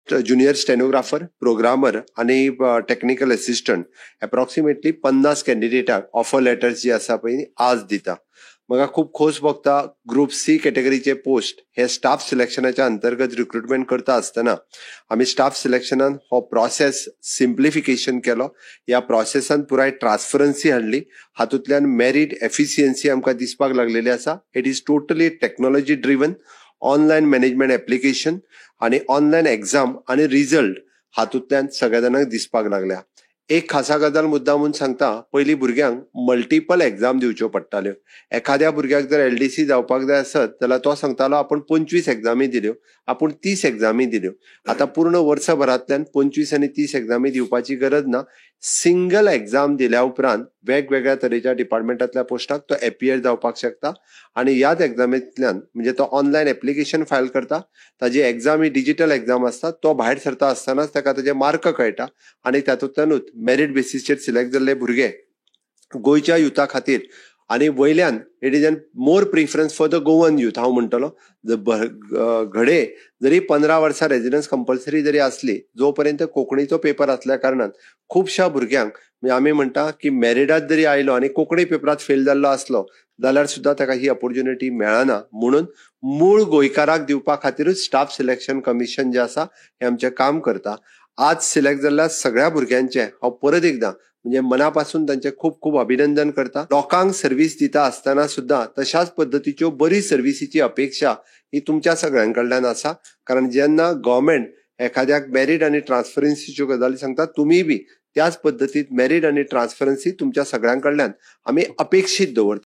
Junior stenographer, programmer आणि technical assistant approximately 50 कॅन्डिडेटाक offer letters जी आसा पळय आज दिता. म्हाका खूप खोस भोगता ग्रुप सी कॅटेगरीचे पोस्ट हे स्टाफ सिलेक्शनाच्या अंतर्गत रिक्रुटमेंट करता आसतना आम्ही स्टाफ सिलेक्शनान हो प्रोसेस सिम्प्लिफिकेशन केलो. ह्या प्रोसेसान पुराय ट्रान्सपरन्सी हाडली. हातूंतल्यान मेरिट एफिशियन्सी आमकां दिसपाक लागलेली आसा. It is totally technology driven, online management application आणि ऑनलायन एग्जाम आणि रिझल्ट हातूंतल्यान सगळ्या जाणांक दिसपाक लागल्या. एक खासा गजाल मुद्दामून सांगता, पयलीं भुरग्यांक मल्टिपल एग्जाम दिवच्यो पडटाल्यो. एखाद्या भुरग्याक जर LDC जावपाक जाय आसत जाल्यार तो सांगतालो आपूण 25 एग्जामी दिल्यो, आपूण 30 एग्जामी दिल्यो. आता पूर्ण वर्सभरांतल्यान 25 आनी 30 एग्जामी दिवपाची गरज ना. सिंगल एग्जाम दिल्या उपरांत वेगवेगळ्या तरेच्या डिपार्टमेंटांतल्या पोस्टाक तो एपियर जावपाक शकता आणि याच एग्जामींतल्यान म्हणजे तो ऑनलायन एप्लिकेशन फायल करता, ताजी एग्जाम ही डिजिटल एग्जाम आसता, तो भायर सरता आसतनाच ताका ताजे मार्क कळटा आणि तातूंतल्यानूच मेरिट बेसिसचेर सिलेक्ट जाल्ले भुरगे गोंयच्या युथा खातीर आणि वयल्यान it is an more preference for the Goan youth हांव म्हणटलो. घडे जरी 15 वर्सां रेजिडन्स कंपल्सरी जरी असली, जोपर्यंत कोंकणीचो पेपर असल्या कारणान खुबश्या भुरग्यांक म्हणजे आमी म्हणटा की मेरिटात जरी आयलो आणि कोंकणी पेपरात फेल जाल्लो असलो जाल्यार सुद्धा ताका ही ऑपॉर्च्युनिटी मेळना. म्हणून मूळ गोंयकाराक दिवपा खातीरच स्टाफ सिलेक्शन कमिशन जे आसा हे आमचें काम करता. आज सिलेक्ट जाल्ल्या सगळ्या भुरग्यांचे हांव परत एकदां म्हणजे मनापासून त्यांचे खूप खूप अभिनंदन करता. लोकांक सर्व्हिस दिता आसतना सुद्धा तशाच पद्धतीच्यो बरी सर्व्हिसीची अपेक्षा ही तुमच्या सगळ्यांकडल्यान आसा. कारण जेन्ना गव्हर्नमेंट एखाद्याक मेरिट आणि ट्रान्सपरन्सीच्यो गजाली सांगता, तुम्ही बी त्याच पद्धतीत मेरिट आणि ट्रान्सपरन्सी तुमच्या सगळ्यांकडल्यान आम्ही अपेक्षित दवरता.